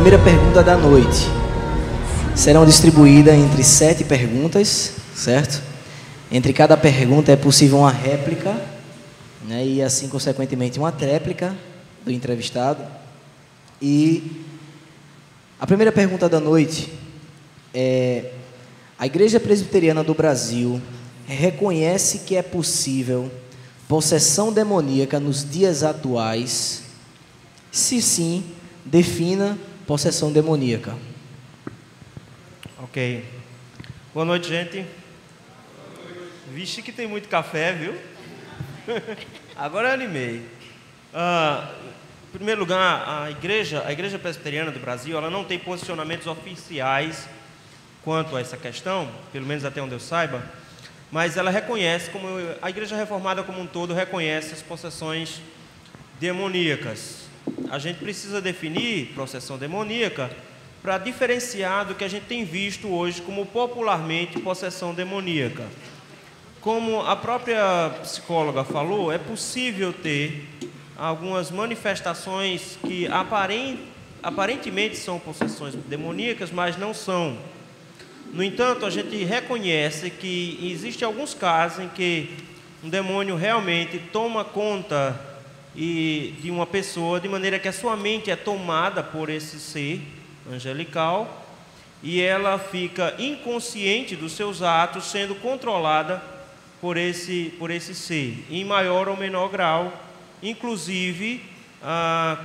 primeira pergunta da noite. Serão distribuídas entre 7 perguntas, certo? Entre cada pergunta é possível uma réplica, né? E assim, consequentemente, uma tréplica do entrevistado. E a primeira pergunta da noite é: a Igreja Presbiteriana do Brasil reconhece que é possível possessão demoníaca nos dias atuais? Se sim, defina possessão demoníaca. Ok. Boa noite, gente. Vixe que tem muito café, viu? Agora eu animei. Em primeiro lugar, a Igreja Presbiteriana do Brasil, ela não tem posicionamentos oficiais quanto a essa questão, pelo menos até onde eu saiba, mas ela reconhece, como a Igreja Reformada como um todo reconhece as possessões demoníacas. A gente precisa definir possessão demoníaca para diferenciar do que a gente tem visto hoje como popularmente possessão demoníaca. Como a própria psicóloga falou, é possível ter algumas manifestações que aparentemente são possessões demoníacas, mas não são. No entanto, a gente reconhece que existem alguns casos em que um demônio realmente toma conta de uma pessoa, de maneira que a sua mente é tomada por esse ser angelical e ela fica inconsciente dos seus atos, sendo controlada por esse ser, em maior ou menor grau, inclusive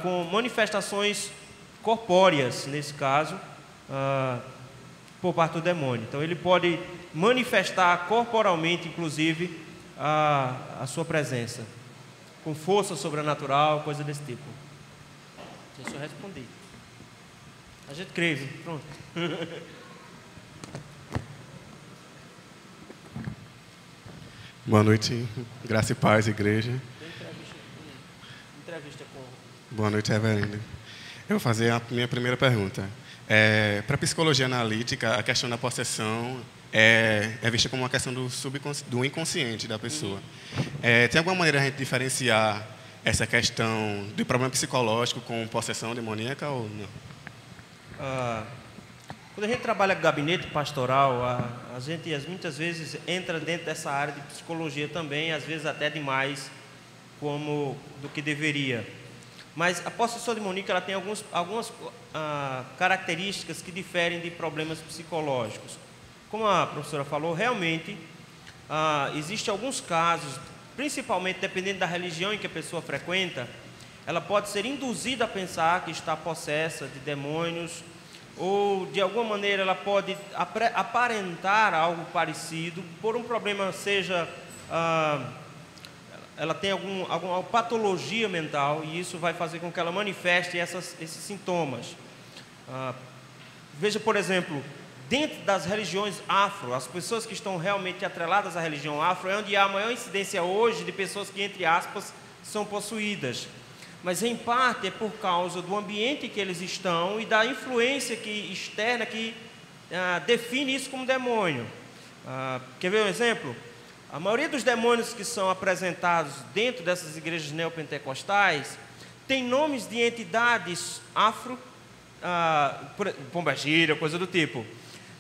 com manifestações corpóreas, nesse caso, por parte do demônio. Então ele pode manifestar corporalmente, inclusive, a sua presença, com força sobrenatural, coisa desse tipo. Deixa eu responder. A gente crê, pronto. Boa noite, graça e paz, igreja. Entrevista com... Boa noite, reverendo. Eu vou fazer a minha primeira pergunta. Para a psicologia analítica, a questão da possessão é vista como uma questão do inconsciente da pessoa. Tem alguma maneira de a gente diferenciar essa questão do problema psicológico com possessão demoníaca ou não? Quando a gente trabalha com gabinete pastoral, a gente muitas vezes entra dentro dessa área de psicologia também, às vezes até demais do que deveria. Mas a possessão demoníaca ela tem algumas características que diferem de problemas psicológicos. Como a professora falou, realmente existem alguns casos, principalmente dependendo da religião em que a pessoa frequenta, ela pode ser induzida a pensar que está possessa de demônios, ou de alguma maneira ela pode aparentar algo parecido por um problema, seja ela tem alguma patologia mental, e isso vai fazer com que ela manifeste esses sintomas. Veja, por exemplo, dentro das religiões afro, as pessoas que estão realmente atreladas à religião afro é onde há a maior incidência hoje de pessoas que, entre aspas, são possuídas. Mas, em parte, é por causa do ambiente que eles estão e da influência externa que define isso como demônio. Quer ver um exemplo? A maioria dos demônios que são apresentados dentro dessas igrejas neopentecostais tem nomes de entidades afro, pombagira, coisa do tipo.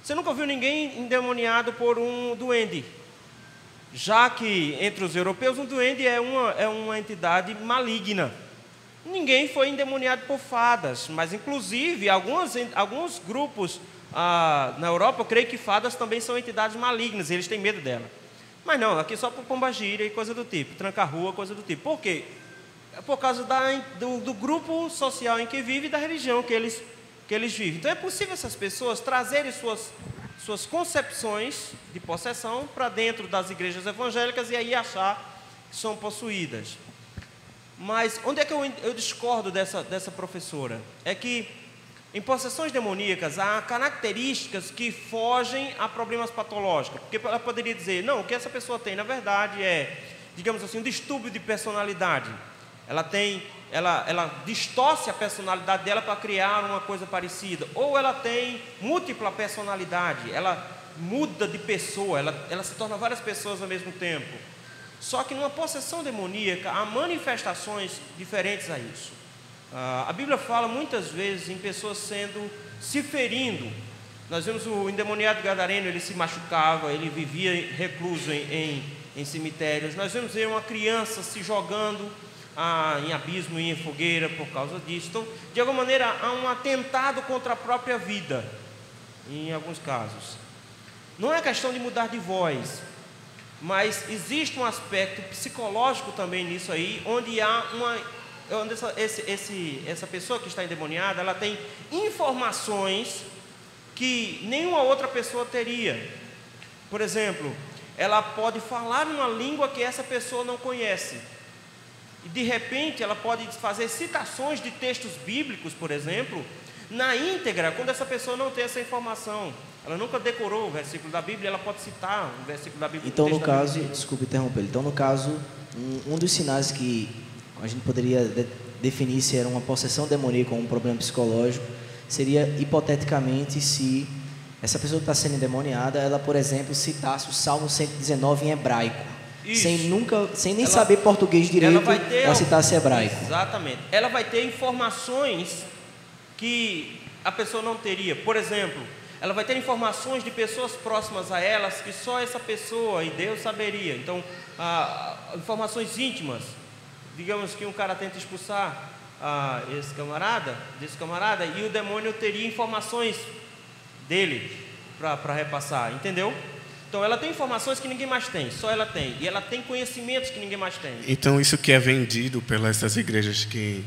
Você nunca viu ninguém endemoniado por um duende, já que entre os europeus um duende é uma entidade maligna. Ninguém foi endemoniado por fadas, mas inclusive alguns grupos na Europa, eu creio que fadas também são entidades malignas, e eles têm medo dela. Mas não, aqui só por pombagira e coisa do tipo, tranca-rua, coisa do tipo. Por quê? É por causa do grupo social em que vive e da religião que eles vivem. Então é possível essas pessoas trazerem suas concepções de possessão para dentro das igrejas evangélicas e aí achar que são possuídas. Mas onde é que eu discordo dessa professora? É que em possessões demoníacas há características que fogem a problemas patológicos. Porque ela poderia dizer, não, o que essa pessoa tem na verdade é, digamos assim, um distúrbio de personalidade. Ela distorce a personalidade dela para criar uma coisa parecida. Ou ela tem múltipla personalidade, ela muda de pessoa, ela se torna várias pessoas ao mesmo tempo. Só que numa possessão demoníaca há manifestações diferentes a isso. A Bíblia fala muitas vezes em pessoas se ferindo. Nós vemos o endemoniado gadareno, ele se machucava, ele vivia recluso em cemitérios. Nós vemos uma criança se jogando em abismo e em fogueira por causa disso. Então, de alguma maneira, há um atentado contra a própria vida, em alguns casos. Não é questão de mudar de voz, mas existe um aspecto psicológico também nisso aí, onde essa pessoa que está endemoniada, ela tem informações que nenhuma outra pessoa teria. Por exemplo, ela pode falar uma língua que essa pessoa não conhece. E de repente ela pode fazer citações de textos bíblicos, por exemplo, na íntegra, quando essa pessoa não tem essa informação. Ela nunca decorou o versículo da Bíblia, ela pode citar um versículo da Bíblia. Então, no caso, desculpe interromper, então no caso, um dos sinais que a gente poderia definir se era uma possessão demoníaca ou um problema psicológico, seria hipoteticamente se essa pessoa que está sendo endemoniada, ela, por exemplo, citasse o Salmo 119 em hebraico. Isso. Sem nem saber português direito, ela citasse hebraico. Exatamente. Ela vai ter informações que a pessoa não teria. Por exemplo, ela vai ter informações de pessoas próximas a elas que só essa pessoa e Deus saberia. Então, informações íntimas. Digamos que um cara tenta expulsar desse camarada, e o demônio teria informações dele para repassar, entendeu? Então ela tem informações que ninguém mais tem, só ela tem. E ela tem conhecimentos que ninguém mais tem. Então isso que é vendido pelas igrejas que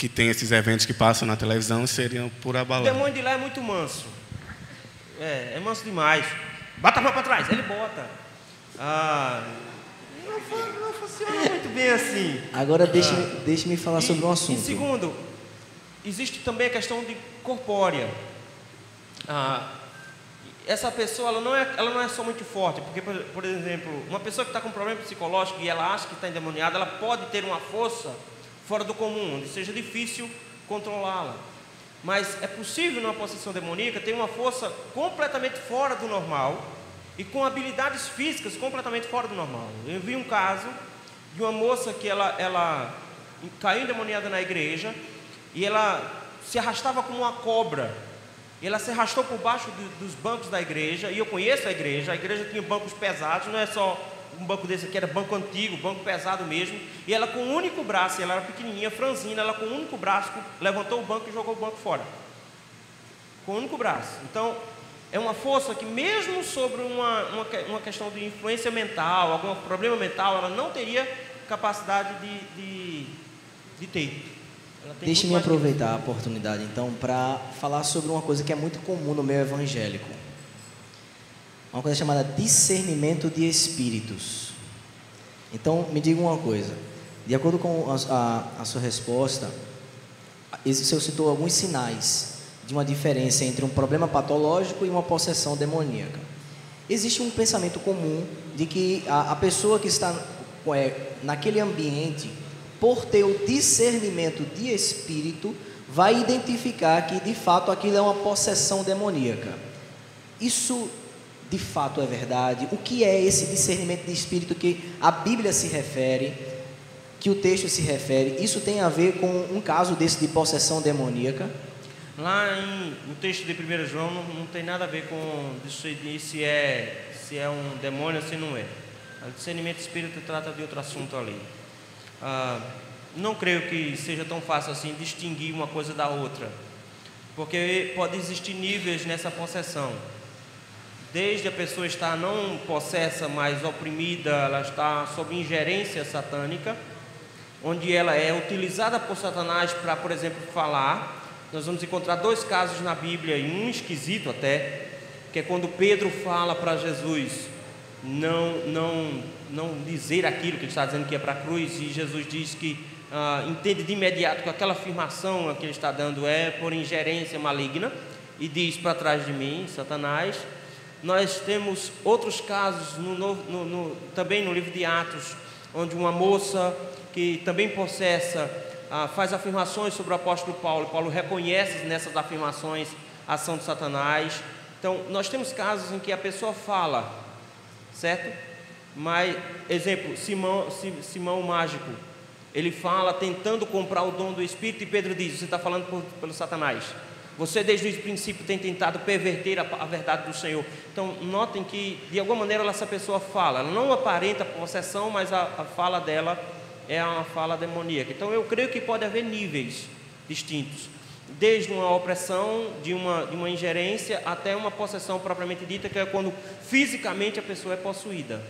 tem esses eventos que passam na televisão seriam pura balela. O demônio de lá é muito manso. É manso demais. Bota a mão para trás, ele bota. Não funciona muito bem assim. Agora deixe-me falar sobre um assunto. E segundo, existe também a questão de corpórea. Essa pessoa ela não é só muito forte, porque, por exemplo, uma pessoa que está com um problema psicológico e ela acha que está endemoniada, ela pode ter uma força fora do comum, onde seja difícil controlá-la. Mas é possível numa possessão demoníaca ter uma força completamente fora do normal e com habilidades físicas completamente fora do normal. Eu vi um caso de uma moça que ela caiu endemoniada na igreja e ela se arrastava como uma cobra. Ela se arrastou por baixo dos bancos da igreja, e eu conheço a igreja tinha bancos pesados, não é só um banco desse aqui, era banco antigo, banco pesado mesmo, e ela com um único braço, ela era pequenininha, franzina, ela com um único braço levantou o banco e jogou o banco fora, com um único braço. Então, é uma força que mesmo sobre uma questão de influência mental, algum problema mental, ela não teria capacidade de ter. Deixe-me aproveitar a oportunidade, então, para falar sobre uma coisa que é muito comum no meio evangélico. Uma coisa chamada discernimento de espíritos. Então, me diga uma coisa. De acordo com a sua resposta, o senhor citou alguns sinais de uma diferença entre um problema patológico e uma possessão demoníaca. Existe um pensamento comum de que a pessoa que está naquele ambiente, por ter o discernimento de espírito, vai identificar que de fato aquilo é uma possessão demoníaca. Isso de fato é verdade? O que é esse discernimento de espírito que a Bíblia se refere, que o texto se refere? Isso tem a ver com um caso desse de possessão demoníaca? Lá no texto de 1 João não tem nada a ver com se é um demônio ou se não é. O discernimento de espírito trata de outro assunto ali. Não creio que seja tão fácil assim distinguir uma coisa da outra, porque pode existir níveis nessa possessão. Desde a pessoa estar não possessa, mas oprimida, ela está sob ingerência satânica, onde ela é utilizada por Satanás para, por exemplo, falar. Nós vamos encontrar dois casos na Bíblia, e um esquisito até, que é quando Pedro fala para Jesus não dizer aquilo que ele está dizendo que é para a cruz, e Jesus diz que entende de imediato que aquela afirmação que ele está dando é por ingerência maligna, e diz: para trás de mim, Satanás. Nós temos outros casos também no livro de Atos, onde uma moça que também possessa faz afirmações sobre o apóstolo Paulo. Paulo reconhece nessas afirmações a ação de Satanás. Então, nós temos casos em que a pessoa fala, certo? Mas, exemplo, Simão o mágico. ele fala tentando comprar o dom do Espírito, e Pedro diz: você está falando pelo Satanás. Você desde o princípio tem tentado perverter a verdade do Senhor. Então notem que de alguma maneira essa pessoa fala, ela não aparenta possessão, mas a fala dela é uma fala demoníaca. Então eu creio que pode haver níveis distintos, desde uma opressão, de uma ingerência, até uma possessão propriamente dita, que é quando fisicamente a pessoa é possuída.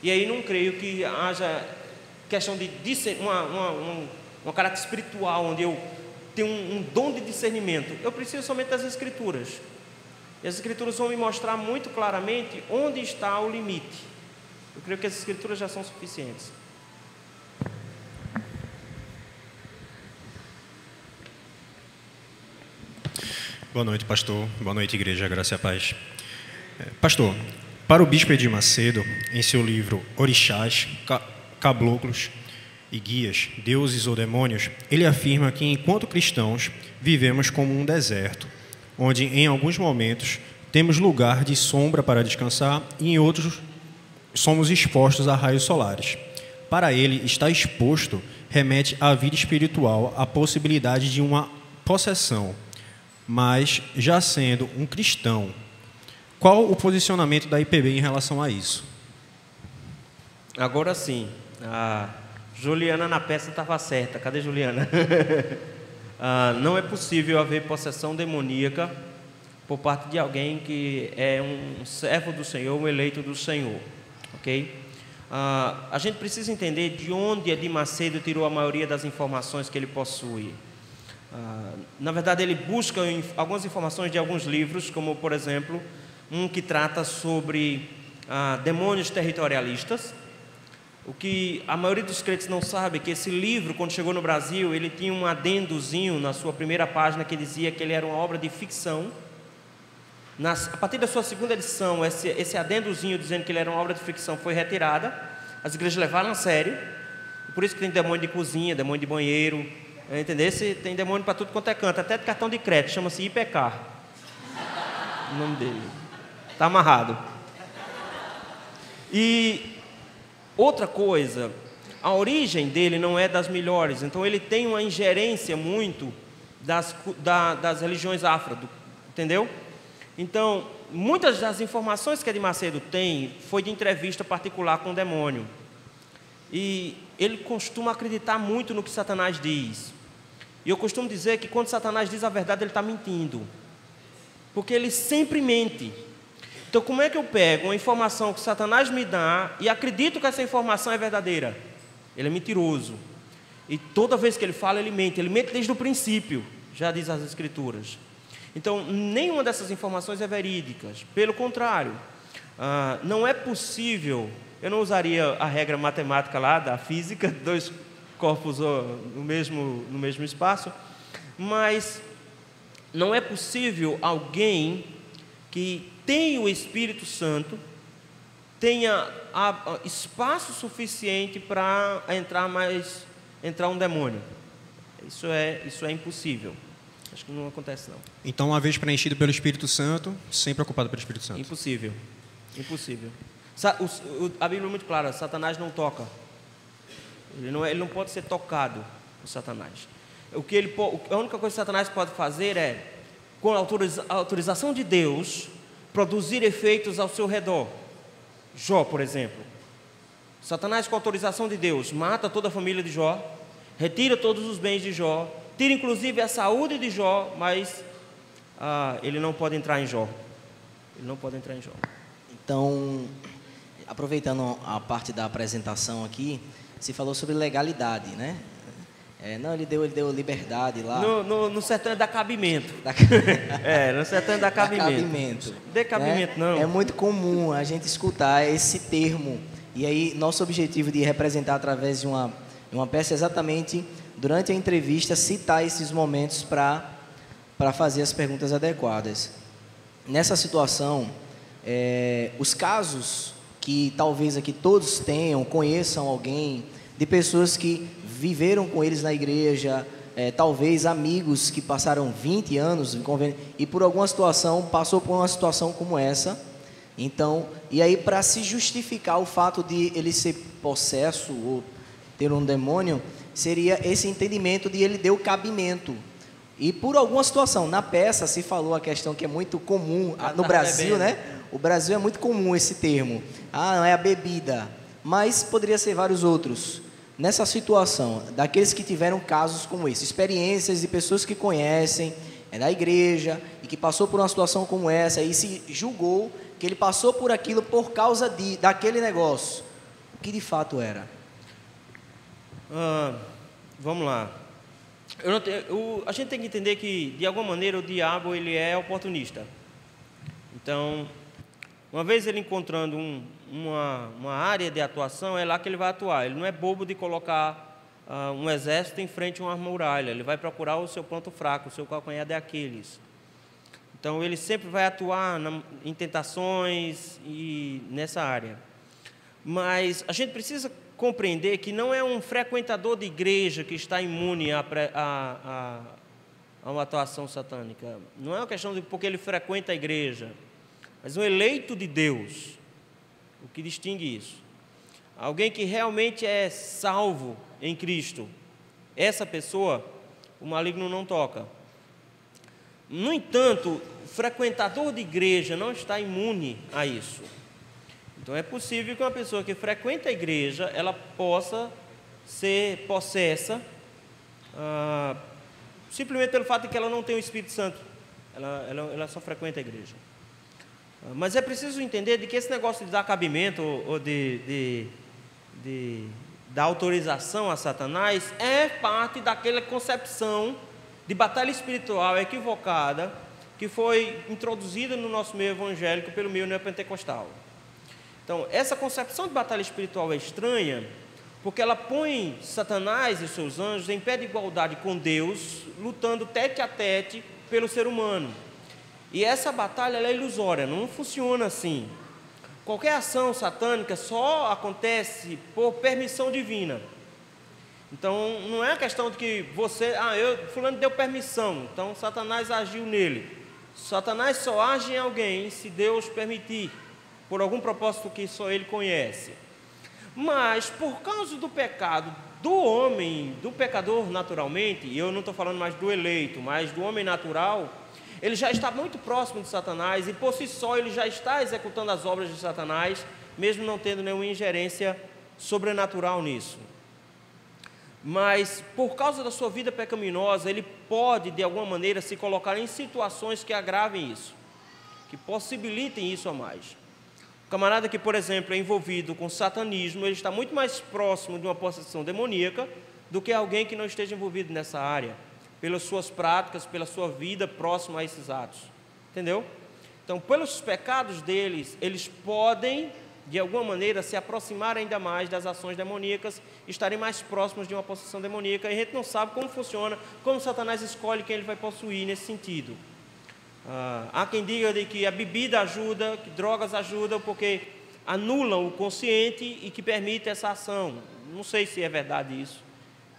E aí não creio que haja questão de uma caráter espiritual, onde eu tenho um dom de discernimento. Eu preciso somente das Escrituras. E as Escrituras vão me mostrar muito claramente onde está o limite. Eu creio que as Escrituras já são suficientes. Boa noite, pastor. Boa noite, igreja. Graça e a paz. Pastor, para o bispo Edir Macedo, em seu livro Orixás, Caboclos e Guias, Deuses ou Demônios, ele afirma que, enquanto cristãos, vivemos como um deserto, onde, em alguns momentos, temos lugar de sombra para descansar e, em outros, somos expostos a raios solares. Para ele, estar exposto remete à vida espiritual, à possibilidade de uma possessão. Mas, já sendo um cristão, qual o posicionamento da IPB em relação a isso? Agora sim, a Juliana na peça estava certa. Cadê Juliana? Não é possível haver possessão demoníaca por parte de alguém que é um servo do Senhor, um eleito do Senhor. Ok? A gente precisa entender de onde Edir Macedo tirou a maioria das informações que ele possui. Na verdade, ele busca algumas informações de alguns livros, como, por exemplo, um que trata sobre demônios territorialistas. O que a maioria dos crentes não sabe é que esse livro, quando chegou no Brasil, ele tinha um adendozinho na sua primeira página que dizia que ele era uma obra de ficção. A partir da sua segunda edição, esse adendozinho dizendo que ele era uma obra de ficção foi retirada. As igrejas levaram a sério. Por isso que tem demônio de cozinha, demônio de banheiro. Entendeu? Tem demônio para tudo quanto é canto, até de cartão de crédito, chama-se IPK. O nome dele. Está amarrado. E outra coisa, a origem dele não é das melhores, então ele tem uma ingerência muito das religiões afro, entendeu? Então, muitas das informações que Edir Macedo tem foi de entrevista particular com o demônio. E ele costuma acreditar muito no que Satanás diz. E eu costumo dizer que quando Satanás diz a verdade, ele está mentindo. Porque ele sempre mente. Então, como é que eu pego uma informação que Satanás me dá e acredito que essa informação é verdadeira? Ele é mentiroso. E toda vez que ele fala, ele mente. Ele mente desde o princípio, já diz as Escrituras. Então, nenhuma dessas informações é verídica. Pelo contrário, não é possível. Eu não usaria a regra matemática lá da física, dois corpos no mesmo espaço, mas não é possível alguém que tem o Espírito Santo tenha espaço suficiente para entrar um demônio. Isso é impossível. Acho que não acontece não. Então, uma vez preenchido pelo Espírito Santo, sempre ocupado pelo Espírito Santo. Impossível. A Bíblia é muito clara: Satanás não toca. Ele não pode ser tocado por Satanás. A única coisa que Satanás pode fazer é, com a autorização de Deus, produzir efeitos ao seu redor. Jó, por exemplo. Satanás, com a autorização de Deus, mata toda a família de Jó, retira todos os bens de Jó, tira inclusive a saúde de Jó, mas ele não pode entrar em Jó. Ele não pode entrar em Jó. Então, aproveitando a parte da apresentação aqui, se falou sobre legalidade, né? Não, ele deu liberdade lá. No sertão é da cabimento. No sertão é da cabimento. De cabimento, não. É muito comum a gente escutar esse termo. E aí, nosso objetivo de representar através de uma peça é exatamente, durante a entrevista, citar esses momentos para fazer as perguntas adequadas. Nessa situação, os casos que talvez aqui todos conheçam alguém, de pessoas que viveram com eles na igreja, talvez amigos que passaram 20 anos e por alguma situação passou por uma situação como essa. Então, e aí para se justificar o fato de ele ser possesso ou ter um demônio, seria esse entendimento de ele deu cabimento. E por alguma situação, na peça se falou a questão que é muito comum no Brasil, né? O Brasil é muito comum esse termo. Ah, não é a bebida, mas poderia ser vários outros. Nessa situação, daqueles que tiveram casos como esse, experiências de pessoas que conhecem, é da igreja, e que passou por uma situação como essa, e se julgou que ele passou por aquilo por causa daquele negócio. O que de fato era? Vamos lá. A gente tem que entender que, de alguma maneira, o diabo ele é oportunista. Então, uma vez ele encontrando uma área de atuação, é lá que ele vai atuar. Ele não é bobo de colocar um exército em frente a uma muralha. Ele vai procurar o seu ponto fraco, o seu calcanhar de Aquiles. Então, ele sempre vai atuar em tentações e nessa área. Mas a gente precisa compreender que não é um frequentador de igreja que está imune a uma atuação satânica. Não é uma questão de porque ele frequenta a igreja, mas um eleito de Deus. O que distingue isso? Alguém que realmente é salvo em Cristo. Essa pessoa, o maligno não toca. No entanto, o frequentador de igreja não está imune a isso. Então é possível que uma pessoa que frequenta a igreja, ela possa ser possessa, simplesmente pelo fato de que ela não tem o Espírito Santo. Ela só frequenta a igreja. Mas é preciso entender de que esse negócio de dar cabimento ou da autorização a Satanás é parte daquela concepção de batalha espiritual equivocada que foi introduzida no nosso meio evangélico pelo meio neopentecostal. Então, essa concepção de batalha espiritual é estranha, porque ela põe Satanás e seus anjos em pé de igualdade com Deus, lutando tete a tete pelo ser humano. E essa batalha ela é ilusória, não funciona assim. Qualquer ação satânica só acontece por permissão divina. Então, não é a questão de que fulano deu permissão, então Satanás agiu nele. Satanás só age em alguém se Deus permitir, por algum propósito que só ele conhece. Mas, por causa do pecado do homem, do pecador naturalmente, e eu não estou falando mais do eleito, mas do homem natural, ele já está muito próximo de Satanás, e por si só ele já está executando as obras de Satanás, mesmo não tendo nenhuma ingerência sobrenatural nisso. Mas, por causa da sua vida pecaminosa, ele pode, de alguma maneira, se colocar em situações que agravem isso, que possibilitem isso a mais. O camarada que, por exemplo, é envolvido com satanismo, ele está muito mais próximo de uma possessão demoníaca do que alguém que não esteja envolvido nessa área, pelas suas práticas, pela sua vida próxima a esses atos. Entendeu? Então, pelos pecados deles, eles podem, de alguma maneira, se aproximar ainda mais das ações demoníacas, estarem mais próximos de uma possessão demoníaca, e a gente não sabe como funciona, como Satanás escolhe quem ele vai possuir nesse sentido. Há quem diga de que a bebida ajuda, que drogas ajudam, porque anulam o consciente e que permite essa ação. Não sei se é verdade isso.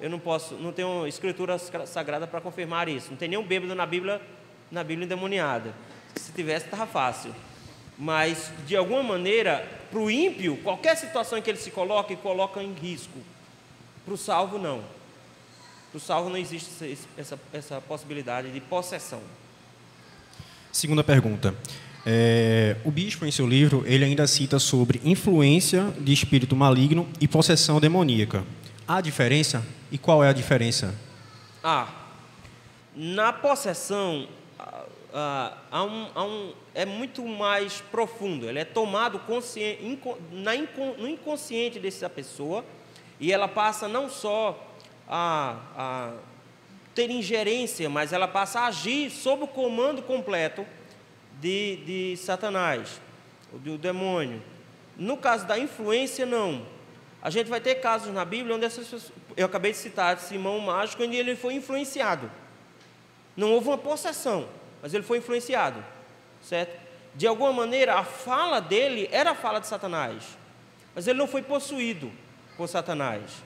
Eu não tenho escritura sagrada para confirmar isso. Não tem nenhum bêbado na Bíblia endemoniada. Se tivesse, estava fácil. Mas, de alguma maneira, para o ímpio, qualquer situação em que ele se coloca em risco. Para o salvo, não. Para o salvo não existe essa possibilidade de possessão. Segunda pergunta. O bispo, em seu livro, ele ainda cita sobre influência de espírito maligno e possessão demoníaca. Há diferença? E qual é a diferença? Na possessão, é muito mais profundo. Ele é tomado no inconsciente dessa pessoa, e ela passa não só a ter ingerência, mas ela passa a agir sob o comando completo de Satanás, do demônio. No caso da influência, não. A gente vai ter casos na Bíblia onde eu acabei de citar Simão o Mágico, onde ele foi influenciado. Não houve uma possessão, mas ele foi influenciado, certo? De alguma maneira, a fala dele era a fala de Satanás, mas ele não foi possuído por Satanás.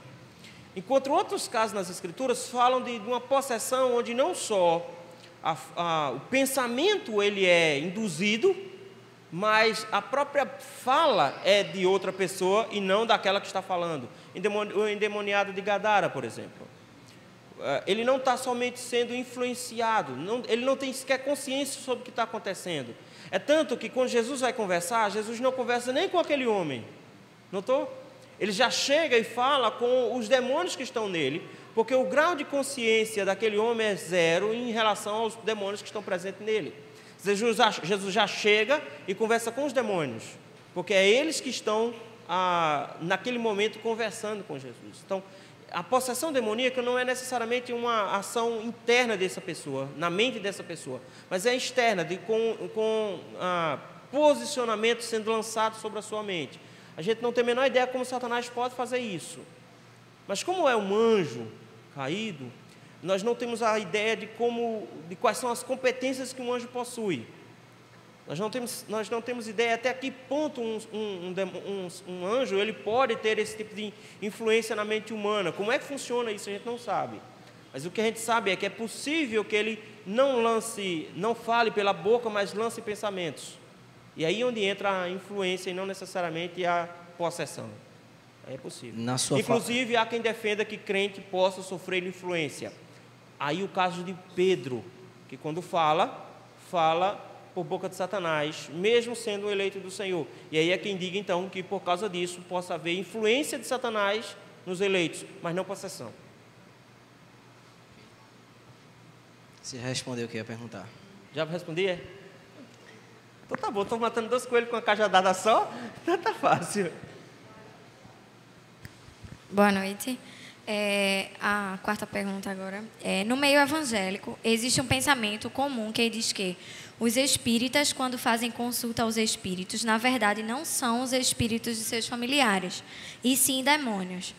Enquanto outros casos nas Escrituras falam de uma possessão onde não só o pensamento ele é induzido, mas a própria fala é de outra pessoa e não daquela que está falando. O endemoniado de Gadara, por exemplo. Ele não está somente sendo influenciado, ele não tem sequer consciência sobre o que está acontecendo. É tanto que quando Jesus vai conversar, Jesus não conversa nem com aquele homem. Notou? Ele já chega e fala com os demônios que estão nele, porque o grau de consciência daquele homem é zero em relação aos demônios que estão presentes nele. Jesus já chega e conversa com os demônios, porque é eles que estão, naquele momento, conversando com Jesus. Então, a possessão demoníaca não é necessariamente uma ação interna dessa pessoa, na mente dessa pessoa, mas é externa, com posicionamento sendo lançado sobre a sua mente. A gente não tem a menor ideia como Satanás pode fazer isso. Mas como é um anjo caído, nós não temos a ideia de quais são as competências que um anjo possui. Nós não temos ideia até que ponto um anjo ele pode ter esse tipo de influência na mente humana. Como é que funciona isso, a gente não sabe. Mas o que a gente sabe é que é possível que ele não fale pela boca, mas lance pensamentos. E aí onde entra a influência e não necessariamente a possessão. É possível. Inclusive, há quem defenda que crente possa sofrer influência. Aí o caso de Pedro, que quando fala por boca de Satanás, mesmo sendo o eleito do Senhor. E aí é quem diga então que por causa disso possa haver influência de Satanás nos eleitos, mas não possessão. Você respondeu o que ia perguntar. Já respondi? Então tá bom, estou matando 2 coelhos com uma cajadada só, então tá fácil. Boa noite. A quarta pergunta agora. No meio evangélico, existe um pensamento comum que diz que os espíritas, quando fazem consulta aos espíritos, na verdade não são os espíritos de seus familiares, e sim demônios.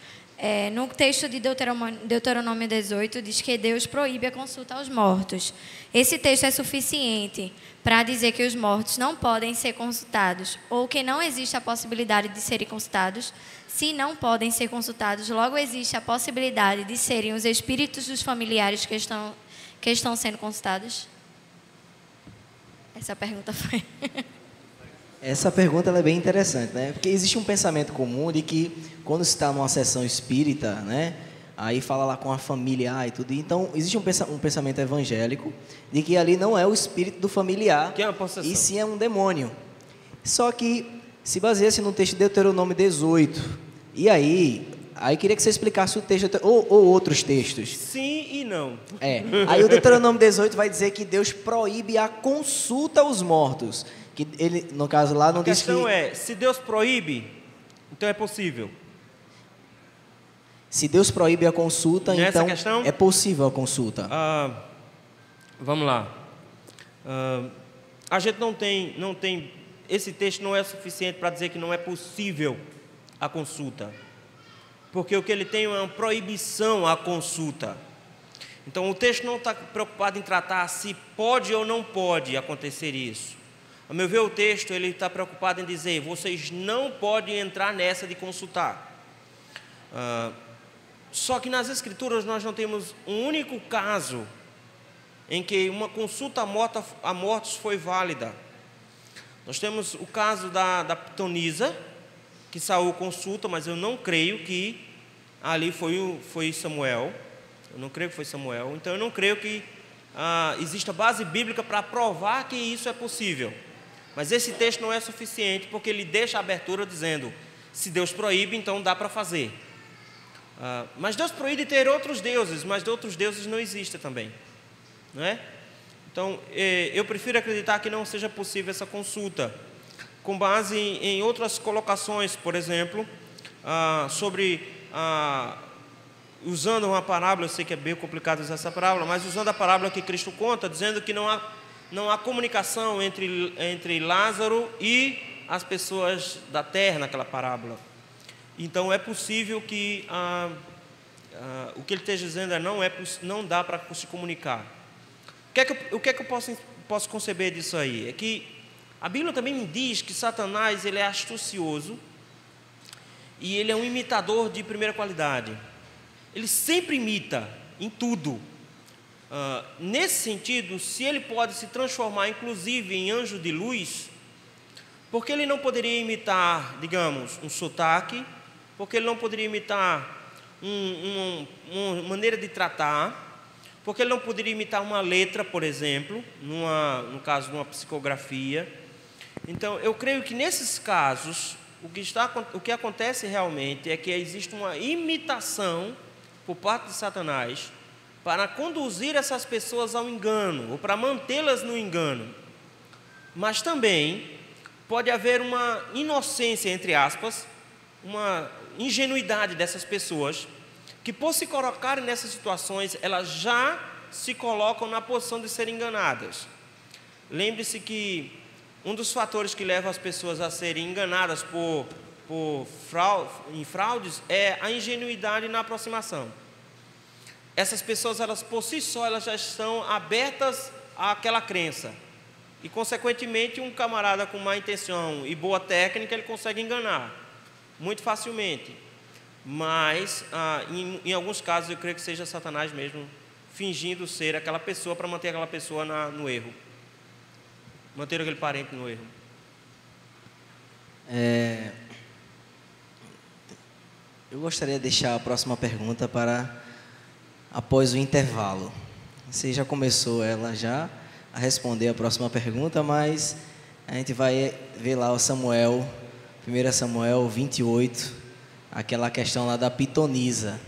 No texto de Deuteronômio 18, diz que Deus proíbe a consulta aos mortos. Esse texto é suficiente para dizer que os mortos não podem ser consultados, ou que não existe a possibilidade de serem consultados. Se não podem ser consultados, logo existe a possibilidade de serem os espíritos dos familiares que estão sendo consultados? Essa pergunta foi... Essa pergunta ela é bem interessante, né? Porque existe um pensamento comum de que quando se está numa sessão espírita, né? Aí fala lá com a familiar e tudo. Então, existe um pensamento evangélico de que ali não é o espírito do familiar, que é uma possessão, e sim é um demônio. Só que se baseia-se no texto de Deuteronômio 18. E aí queria que você explicasse o texto ou outros textos. Sim e não. Aí o Deuteronômio 18 vai dizer que Deus proíbe a consulta aos mortos. Que ele, no caso lá, não diz que... A questão é, se Deus proíbe, então é possível. Se Deus proíbe a consulta, nessa então questão, é possível a consulta. Vamos lá. A gente não tem... Esse texto não é suficiente para dizer que não é possível a consulta. Porque o que ele tem é uma proibição à consulta. Então, o texto não está preocupado em tratar se pode ou não pode acontecer isso. A meu ver, o texto ele está preocupado em dizer: vocês não podem entrar nessa de consultar. Só que nas Escrituras nós não temos um único caso em que uma consulta a mortos foi válida. Nós temos o caso da pitonisa, que Saul consulta, mas eu não creio que ali foi Samuel. Eu não creio que foi Samuel. Então eu não creio que exista base bíblica para provar que isso é possível. Mas esse texto não é suficiente, porque ele deixa a abertura dizendo: se Deus proíbe, então dá para fazer. Mas Deus proíbe ter outros deuses, mas de outros deuses não existe também, não é? Então, eu prefiro acreditar que não seja possível essa consulta, com base em outras colocações, por exemplo, usando uma parábola. Eu sei que é bem complicado usar essa parábola, mas usando a parábola que Cristo conta, dizendo que não há comunicação entre Lázaro e as pessoas da terra naquela parábola. Então é possível que o que ele esteja dizendo não dá para se comunicar. O que é que eu posso conceber disso aí? É que a Bíblia também me diz que Satanás ele é astucioso e ele é um imitador de primeira qualidade. Ele sempre imita em tudo. Nesse sentido, se ele pode se transformar inclusive em anjo de luz, Por que ele não poderia imitar, digamos, um sotaque? Por que ele não poderia imitar uma maneira de tratar? Por que ele não poderia imitar uma letra, por exemplo, no caso de uma psicografia? Então, eu creio que nesses casos, o que acontece realmente é que existe uma imitação por parte de Satanás para conduzir essas pessoas ao engano, ou para mantê-las no engano. Mas também pode haver uma inocência, entre aspas, uma ingenuidade dessas pessoas, que por se colocarem nessas situações, elas já se colocam na posição de serem enganadas. Lembre-se que um dos fatores que leva as pessoas a serem enganadas em fraudes é a ingenuidade na aproximação. Essas pessoas, elas por si só, elas já estão abertas àquela crença. E, consequentemente, um camarada com má intenção e boa técnica, ele consegue enganar muito facilmente. Mas, em alguns casos, eu creio que seja Satanás mesmo fingindo ser aquela pessoa para manter aquela pessoa no erro. Manter aquele parente no erro. Eu gostaria de deixar a próxima pergunta para após o intervalo. Você já começou a responder a próxima pergunta, mas a gente vai ver lá o Samuel, 1 Samuel 28, aquela questão lá da pitonisa.